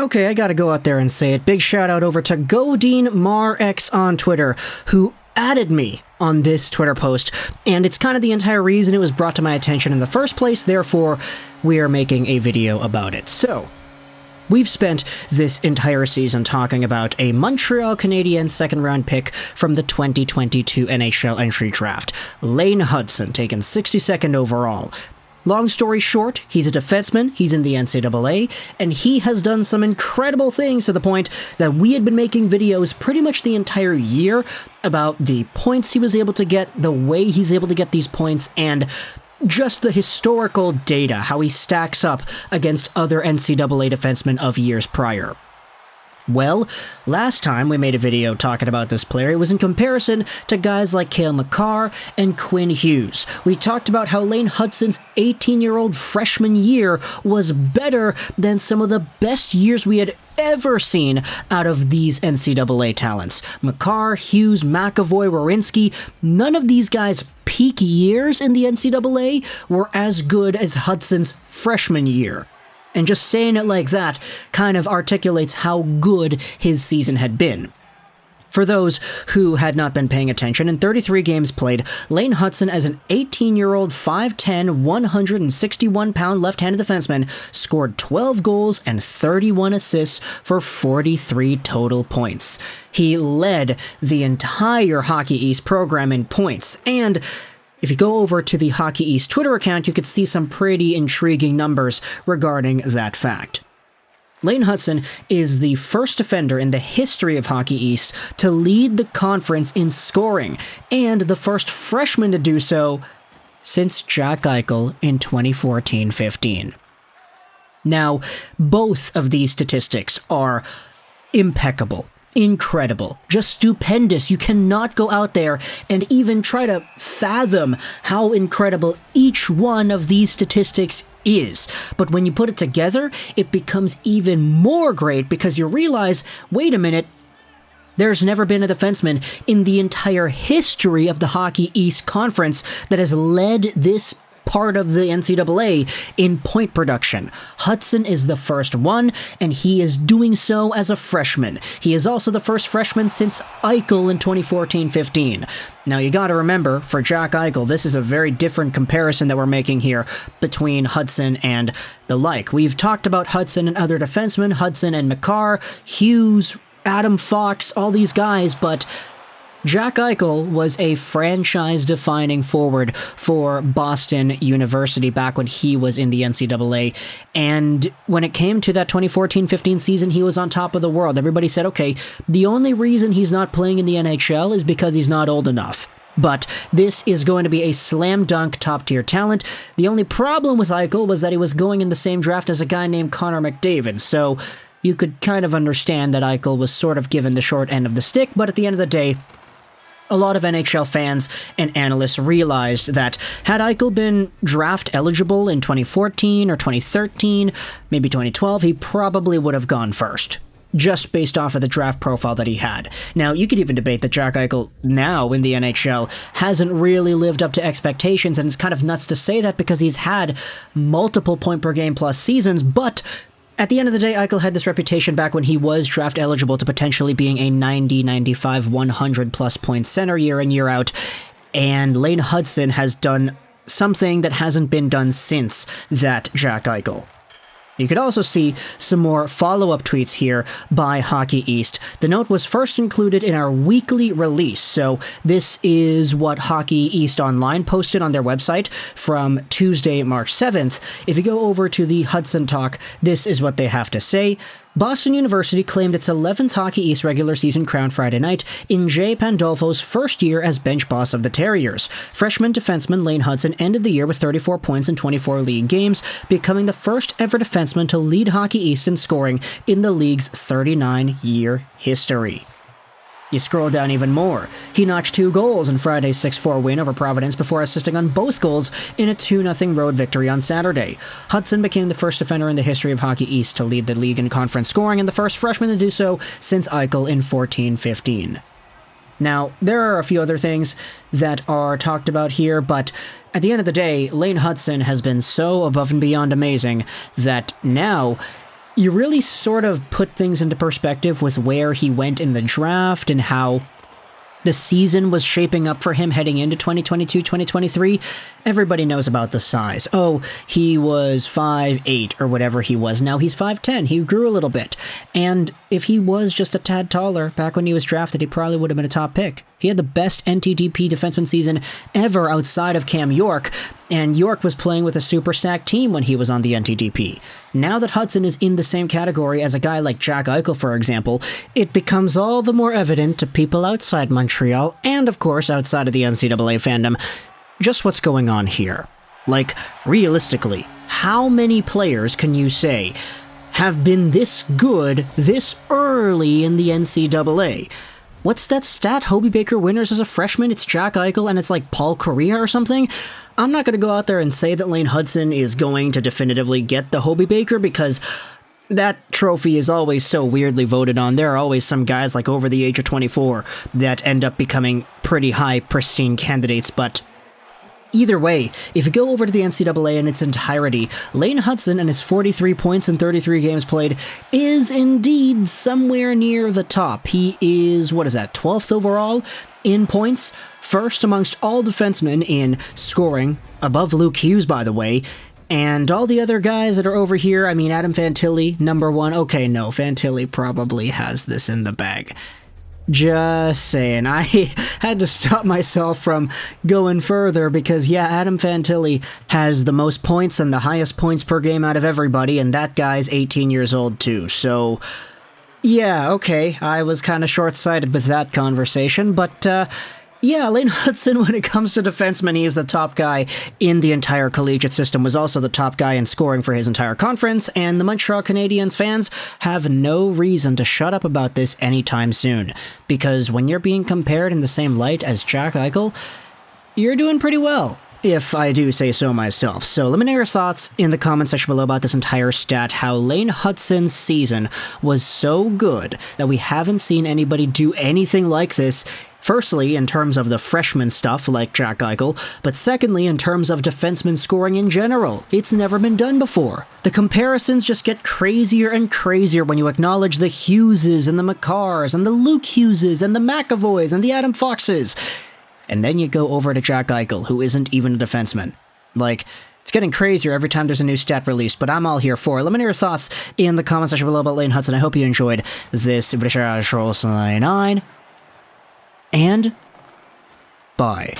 Okay, I gotta go out there and say it. Big shout out over to GodinMarX on Twitter, who added me on this Twitter post, and it's kind of the entire reason it was brought to my attention in the first place, therefore we are making a video about it. So, we've spent this entire season talking about a Montreal Canadiens second-round pick from the 2022 NHL Entry Draft, Lane Hutson, taken 62nd overall. Long story short, he's a defenseman, he's in the NCAA, and he has done some incredible things to the point that we had been making videos pretty much the entire year about the points he was able to get, the way he's able to get these points, and just the historical data, how he stacks up against other NCAA defensemen of years prior. Well, last time we made a video talking about this player, it was in comparison to guys like Cale Makar and Quinn Hughes. We talked about how Lane Hutson's 18-year-old freshman year was better than some of the best years we had ever seen out of these NCAA talents. Makar, Hughes, McAvoy, Werenski, none of these guys' peak years in the NCAA were as good as Hutson's freshman year. And just saying it like that kind of articulates how good his season had been. For those who had not been paying attention, in 33 games played, Lane Hutson, as an 18-year-old, 5'10", 161-pound left-handed defenseman, scored 12 goals and 31 assists for 43 total points. He led the entire Hockey East program in points, and if you go over to the Hockey East Twitter account, you could see some pretty intriguing numbers regarding that fact. Lane Hutson is the first defender in the history of Hockey East to lead the conference in scoring, and the first freshman to do so since Jack Eichel in 2014-15. Now, both of these statistics are impeccable. Incredible. Just stupendous. You cannot go out there and even try to fathom how incredible each one of these statistics is. But when you put it together, it becomes even more great because you realize, wait a minute, there's never been a defenseman in the entire history of the Hockey East Conference that has led this part of the NCAA in point production. Hutson is the first one, and he is doing so as a freshman. He is also the first freshman since Eichel in 2014-15. Now you gotta remember, for Jack Eichel, this is a very different comparison that we're making here between Hutson and the like. We've talked about Hutson and other defensemen, Hutson and Makar, Hughes, Adam Fox, all these guys, but Jack Eichel was a franchise-defining forward for Boston University back when he was in the NCAA, and when it came to that 2014-15 season, he was on top of the world. Everybody said, okay, the only reason he's not playing in the NHL is because he's not old enough. But this is going to be a slam dunk top-tier talent. The only problem with Eichel was that he was going in the same draft as a guy named Connor McDavid, so you could kind of understand that Eichel was sort of given the short end of the stick, but at the end of the day, a lot of NHL fans and analysts realized that had Eichel been draft eligible in 2014 or 2013, maybe 2012, he probably would have gone first, just based off of the draft profile that he had. Now, you could even debate that Jack Eichel now in the NHL hasn't really lived up to expectations, and it's kind of nuts to say that because he's had multiple point-per-game plus seasons, but at the end of the day, Eichel had this reputation back when he was draft eligible to potentially being a 90, 95, 100-plus point center year in, year out, and Lane Hutson has done something that hasn't been done since that Jack Eichel. You could also see some more follow-up tweets here by Hockey East. The note was first included in our weekly release, so this is what Hockey East Online posted on their website from Tuesday, March 7th. If you go over to the Hudson Talk, this is what they have to say. Boston University claimed its 11th Hockey East regular season crown Friday night in Jay Pandolfo's first year as bench boss of the Terriers. Freshman defenseman Lane Hutson ended the year with 34 points in 24 league games, becoming the first ever defenseman to lead Hockey East in scoring in the league's 39-year history. You scroll down even more. He notched 2 goals in Friday's 6-4 win over Providence before assisting on both goals in a 2-0 road victory on Saturday. Hutson became the first defender in the history of Hockey East to lead the league in conference scoring and the first freshman to do so since Eichel in 14-15. Now, there are a few other things that are talked about here, but at the end of the day, Lane Hutson has been so above and beyond amazing that now you really sort of put things into perspective with where he went in the draft and how the season was shaping up for him heading into 2022-2023, everybody knows about the size. Oh, he was 5'8" or whatever he was. Now he's 5'10". He grew a little bit. And if he was just a tad taller back when he was drafted, he probably would have been a top pick. He had the best NTDP defenseman season ever outside of Cam York, and York was playing with a super stacked team when he was on the NTDP. Now that Hudson is in the same category as a guy like Jack Eichel, for example, it becomes all the more evident to people outside Montreal, and of course outside of the NCAA fandom, just what's going on here. Like, realistically, how many players can you say have been this good this early in the NCAA? What's that stat? Hobey Baker winners as a freshman? It's Jack Eichel and it's like Paul Kariya or something? I'm not going to go out there and say that Lane Hutson is going to definitively get the Hobey Baker because that trophy is always so weirdly voted on. There are always some guys like over the age of 24 that end up becoming pretty high, pristine candidates, but either way, if you go over to the NCAA in its entirety, Lane Hutson and his 43 points in 33 games played is indeed somewhere near the top. He is, 12th overall in points, first amongst all defensemen in scoring, above Luke Hughes, by the way, and all the other guys that are over here, I mean, Adam Fantilli, number 1. Okay, no, Fantilli probably has this in the bag. Just saying. I had to stop myself from going further because, yeah, Adam Fantilli has the most points and the highest points per game out of everybody, and that guy's 18 years old too. So, yeah, okay, I was kind of short-sighted with that conversation, but, yeah, Lane Hutson, when it comes to defensemen, he is the top guy in the entire collegiate system, was also the top guy in scoring for his entire conference, and the Montreal Canadiens fans have no reason to shut up about this anytime soon, because when you're being compared in the same light as Jack Eichel, you're doing pretty well, if I do say so myself. So let me know your thoughts in the comment section below about this entire stat, how Lane Hutson's season was so good that we haven't seen anybody do anything like this. Firstly, in terms of the freshman stuff, like Jack Eichel, but secondly, in terms of defenseman scoring in general. It's never been done before. The comparisons just get crazier and crazier when you acknowledge the Hugheses and the McCarrs and the Luke Hugheses and the McAvoys and the Adam Foxes. And then you go over to Jack Eichel, who isn't even a defenseman. Like, it's getting crazier every time there's a new stat released, but I'm all here for it. Let me know your thoughts in the comment section below about Lane Hutson. I hope you enjoyed this Juraj 9. And bye.